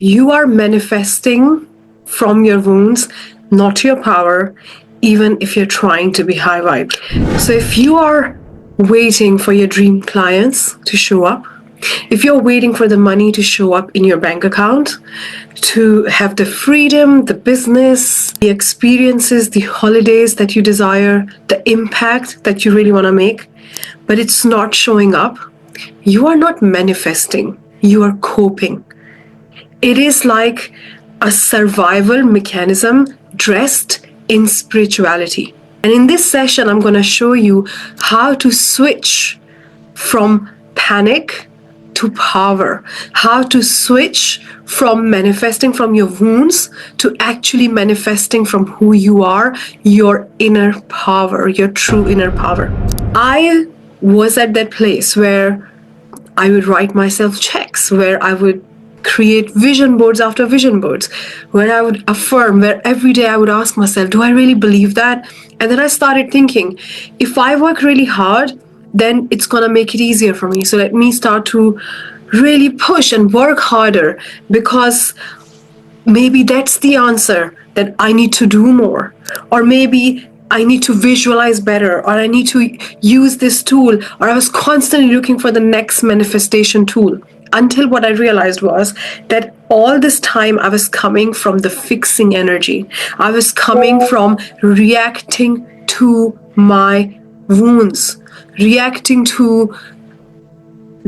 You are manifesting from your wounds, not your power, even if you're trying to be high vibe. So if you are waiting for your dream clients to show up, if you're waiting for the money to show up in your bank account, to have the freedom, the business, the experiences, the holidays that you desire, the impact that you really want to make, but it's not showing up, you are not manifesting, you are coping. It is like a survival mechanism dressed in spirituality. And in this session, I'm going to show you how to switch from panic to power, how to switch from manifesting from your wounds to actually manifesting from who you are, your inner power, your true inner power. I was at that place where I would write myself checks, where I would create vision boards after vision boards, where I would affirm, where every day I would ask myself, do I really believe that? And then I started thinking, if I work really hard, then it's going to make it easier for me. So let me start to really push and work harder, because maybe that's the answer, that I need to do more. Or maybe I need to visualize better, or I need to use this tool, or I was constantly looking for the next manifestation tool. Until what I realized was that all this time I was coming from the fixing energy. I was coming from reacting to my wounds, reacting to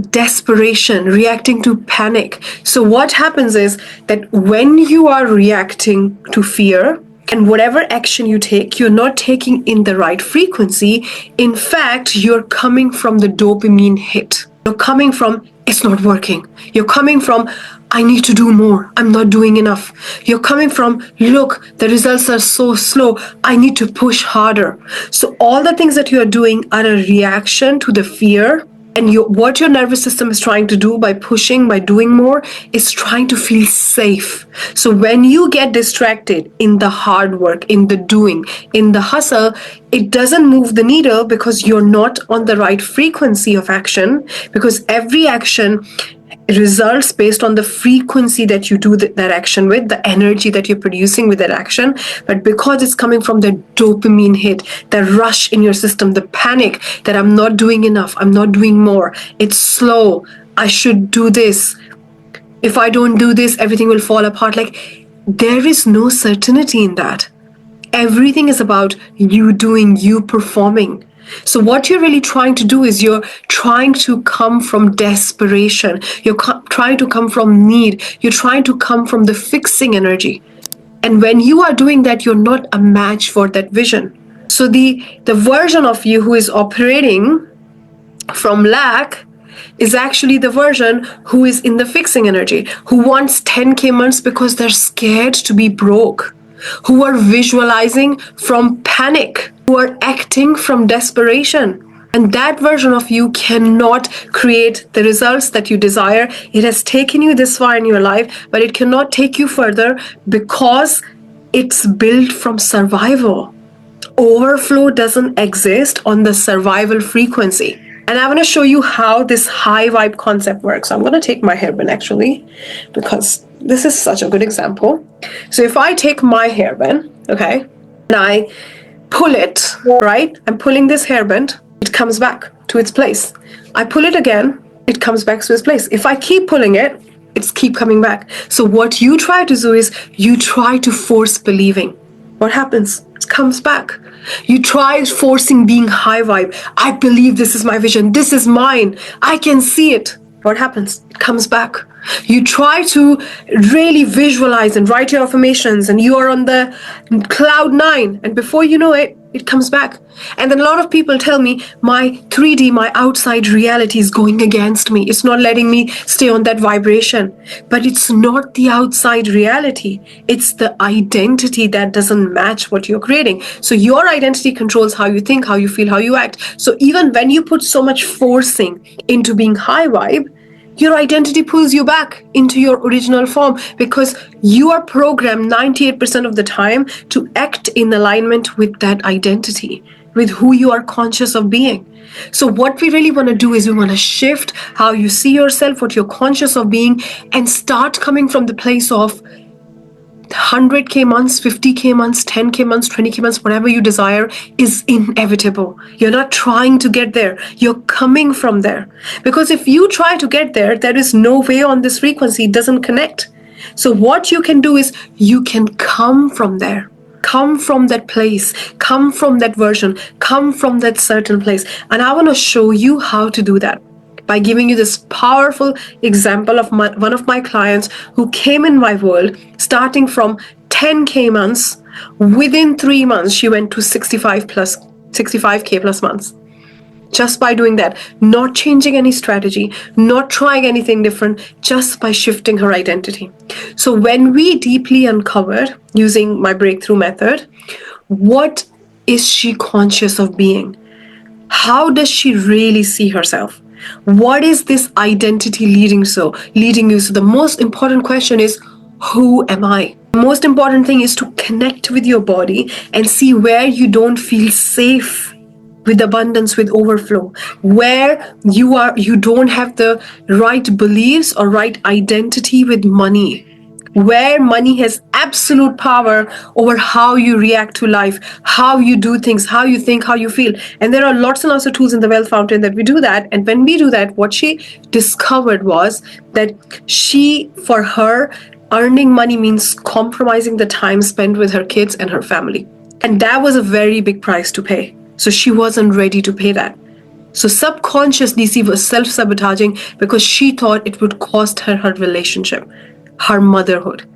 desperation, reacting to panic. So what happens is that when you are reacting to fear, and whatever action you take, you're not taking in the right frequency. In fact, you're coming from the dopamine hit. You're coming from, it's not working. You're coming from, I need to do more. I'm not doing enough. You're coming from, look, the results are so slow. I need to push harder. So all the things that you're doing are a reaction to the fear. And what your nervous system is trying to do by pushing, by doing more, is trying to feel safe. So when you get distracted in the hard work, in the doing, in the hustle, it doesn't move the needle because you're not on the right frequency of action, because every action results based on the frequency that you do that action with, the energy that you're producing with that action. But because it's coming from the dopamine hit, the rush in your system, the panic that I'm not doing enough, I'm not doing more, it's slow, I should do this, if I don't do this, everything will fall apart. Like, there is no certainty in that. Everything is about you doing, you performing. So what you're really trying to do is you're trying to come from desperation. You're trying to come from need. You're trying to come from the fixing energy. And when you are doing that, you're not a match for that vision. So the version of you who is operating from lack is actually the version who is in the fixing energy, who wants 10K months because they're scared to be broke, who are visualizing from panic, who are acting from desperation. And that version of you cannot create the results that you desire. It has taken you this far in your life, but it cannot take you further because it's built from survival. Overflow doesn't exist on the survival frequency. And I want to show you how this high vibe concept works. I'm going to take my hairband actually, because this is such a good example. So if I take my hairband, okay, and I pull it, right? I'm pulling this hairband, it comes back to its place. I pull it again, it comes back to its place. If I keep pulling it, it's keep coming back. So what you try to do is you try to force believing. What happens? It comes back. You try forcing being high vibe. I believe this is my vision. This is mine. I can see it. What happens? It comes back. You try to really visualize and write your affirmations, and you are on the cloud 9, and before you know it, it comes back. And then a lot of people tell me my 3D, my outside reality is going against me. It's not letting me stay on that vibration. But it's not the outside reality. It's the identity that doesn't match what you're creating. So your identity controls how you think, how you feel, how you act. So even when you put so much forcing into being high vibe, your identity pulls you back into your original form, because you are programmed 98% of the time to act in alignment with that identity. with who you are conscious of being. So what we really want to do is we want to shift how you see yourself, what you're conscious of being, and start coming from the place of 100K months, 50K months, 10K months, 20K months, whatever you desire is inevitable. You're not trying to get there. You're coming from there. Because if you try to get there, there is no way on this frequency. It doesn't connect. So what you can do is you can come from there. Come from that place. Come from that version. Come from that certain place. And I want to show you how to do that by giving you this powerful example of one of my clients who came in my world starting from 10K months. Within 3 months, she went to 65K plus months. Just by doing that, not changing any strategy, not trying anything different, just by shifting her identity. So when we deeply uncovered using my breakthrough method, what is she conscious of being? How does she really see herself? What is this identity leading you? So the most important question is, who am I? The most important thing is to connect with your body and see where you don't feel safe with abundance, with overflow, where you don't have the right beliefs or right identity with money, where money has absolute power over how you react to life, how you do things, how you think, how you feel. And there are lots and lots of tools in the Wealth Fountain that we do that. And when we do that, what she discovered was that for her, earning money means compromising the time spent with her kids and her family. And that was a very big price to pay. So she wasn't ready to pay that. So subconsciously, she was self-sabotaging because she thought it would cost her her relationship, her motherhood.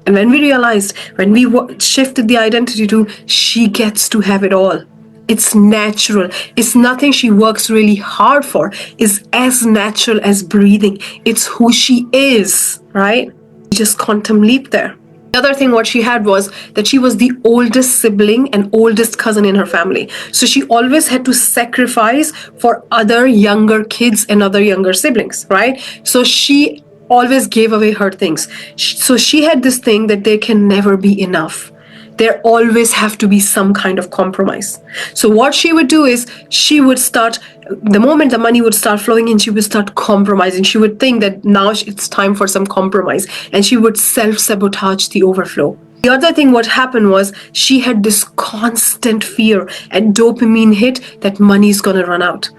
And when we realized, when we shifted the identity to she gets to have it all, it's natural. It's nothing she works really hard for. It's as natural as breathing. It's who she is, right? Just quantum leap there. The other thing what she had was that she was the oldest sibling and oldest cousin in her family. So she always had to sacrifice for other younger kids and other younger siblings, right? So she always gave away her things. So she had this thing that there can never be enough. There always have to be some kind of compromise. So what she would do is she would start, the moment the money would start flowing in, she would start compromising. She would think that now it's time for some compromise, and she would self-sabotage the overflow. The other thing what happened was she had this constant fear and dopamine hit that money's gonna run out.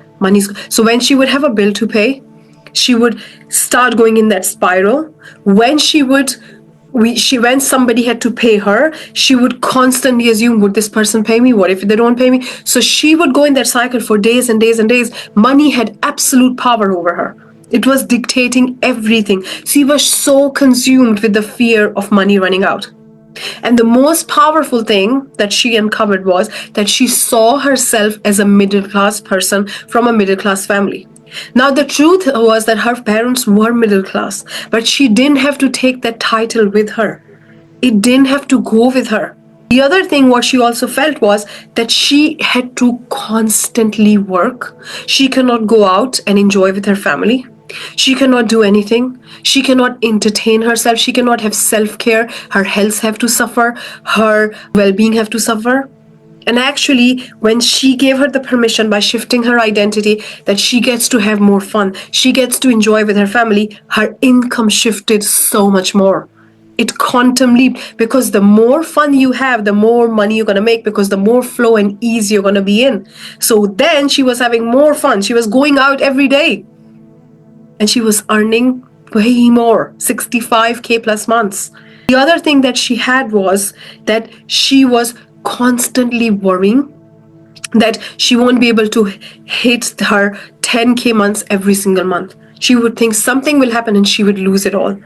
So when she would have a bill to pay, she would start going in that spiral. When when somebody had to pay her, she would constantly assume, would this person pay me? What if they don't pay me? So she would go in that cycle for days and days and days. Money had absolute power over her. It was dictating everything. She was so consumed with the fear of money running out. And the most powerful thing that she uncovered was that she saw herself as a middle-class person from a middle-class family. Now, the truth was that her parents were middle class, but she didn't have to take that title with her. It didn't have to go with her. The other thing what she also felt was that she had to constantly work. She cannot go out and enjoy with her family. She cannot do anything. She cannot entertain herself. She cannot have self-care. Her health have to suffer. Her well-being have to suffer. And actually, when she gave her the permission by shifting her identity that she gets to have more fun, she gets to enjoy with her family, her income shifted so much more. It quantum leaped, because the more fun you have, the more money you're going to make, because the more flow and ease you're going to be in. So then she was having more fun. She was going out every day. And she was earning way more, 65K plus months. The other thing that she had was that she was constantly worrying that she won't be able to hit her 10K months every single month. She would think something will happen and she would lose it all.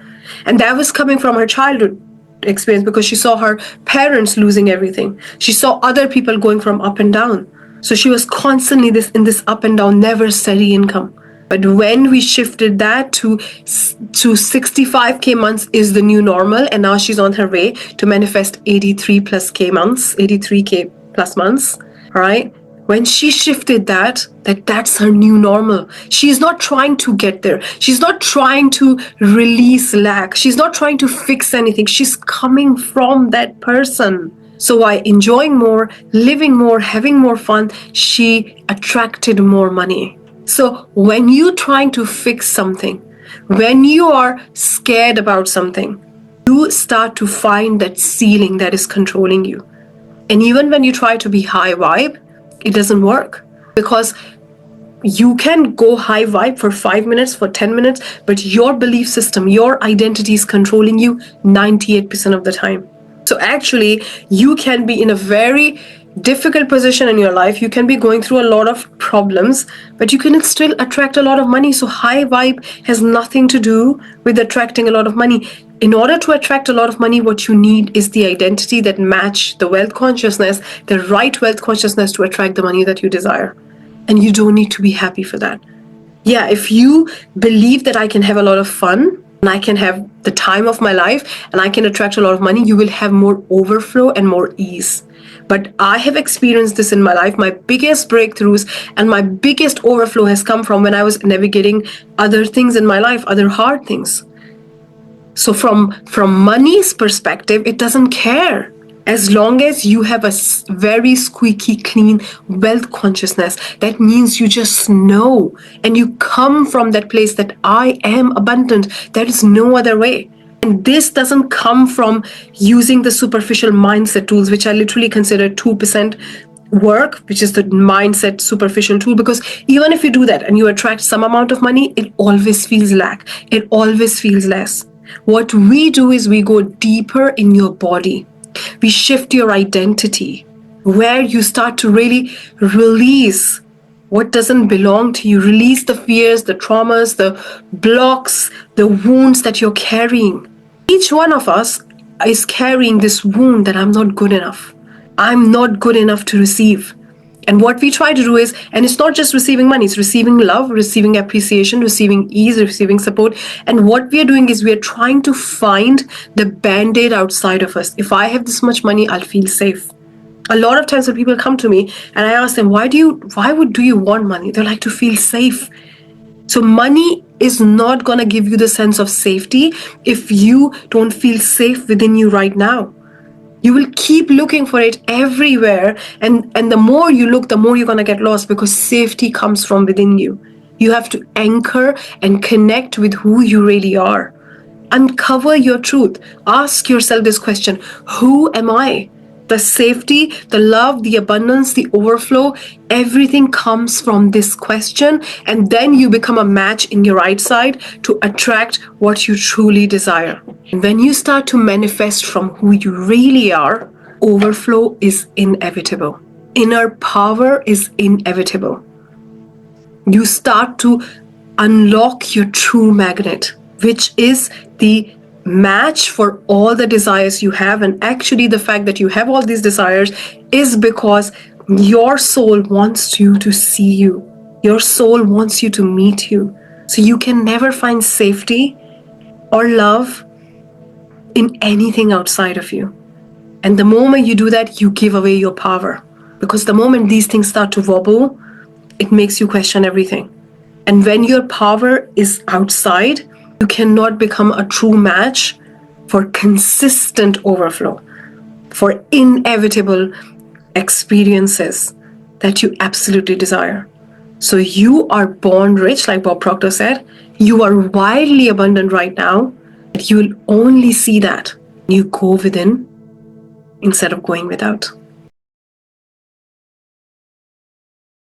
And that was coming from her childhood experience, because she saw her parents losing everything. She saw other people going from up and down. So she was constantly in this up and down, never steady income. But when we shifted that to 65K months is the new normal, and now she's on her way to manifest 83K plus months, right? When she shifted that's her new normal. She's not trying to get there. She's not trying to release lack. She's not trying to fix anything. She's coming from that person. So by enjoying more, living more, having more fun, she attracted more money. So when you're trying to fix something, when you are scared about something, you start to find that ceiling that is controlling you. And even when you try to be high vibe, it doesn't work, because you can go high vibe for 5 minutes, for 10 minutes, but your belief system, your identity is controlling you 98% of the time. So actually, you can be in a very difficult position in your life. You can be going through a lot of problems, but you can still attract a lot of money. So high vibe has nothing to do with attracting a lot of money. In order to attract a lot of money, what you need is the identity that match the wealth consciousness, the right wealth consciousness to attract the money that you desire. And you don't need to be happy for that. Yeah, if you believe that I can have a lot of fun and I can have the time of my life and I can attract a lot of money, you will have more overflow and more ease. But I have experienced this in my life. My biggest breakthroughs and my biggest overflow has come from when I was navigating other things in my life, other hard things. So from money's perspective, it doesn't care. As long as you have a very squeaky clean wealth consciousness, that means you just know and you come from that place that I am abundant. There is no other way. And this doesn't come from using the superficial mindset tools, which I literally consider 2% work, which is the mindset superficial tool, because even if you do that and you attract some amount of money, it always feels lack. It always feels less. What we do is we go deeper in your body. We shift your identity, where you start to really release what doesn't belong to you. Release the fears, the traumas, the blocks, the wounds that you're carrying. Each one of us is carrying this wound that I'm not good enough. I'm not good enough to receive. And what we try to do is, and it's not just receiving money, it's receiving love, receiving appreciation, receiving ease, receiving support. And what we are doing is we are trying to find the band-aid outside of us. If I have this much money, I'll feel safe. A lot of times when people come to me and I ask them, why do you want money? They're like, to feel safe. So money is not going to give you the sense of safety if you don't feel safe within you right now. You will keep looking for it everywhere. And the more you look, the more you're going to get lost, because safety comes from within you. You have to anchor and connect with who you really are. Uncover your truth. Ask yourself this question: who am I? The safety, the love, the abundance, the overflow, everything comes from this question. And then you become a match in your right side to attract what you truly desire. And when you start to manifest from who you really are, overflow is inevitable. Inner power is inevitable. You start to unlock your true magnet, which is the match for all the desires you have. And actually, the fact that you have all these desires is because your soul wants you to see you. Your soul wants you to meet you. So you can never find safety or love in anything outside of you. And the moment you do that, you give away your power. Because the moment these things start to wobble, it makes you question everything. And when your power is outside, you cannot become a true match for consistent overflow, for inevitable experiences that you absolutely desire. So you are born rich, like Bob Proctor said. You are wildly abundant right now, but you will only see that you go within instead of going without.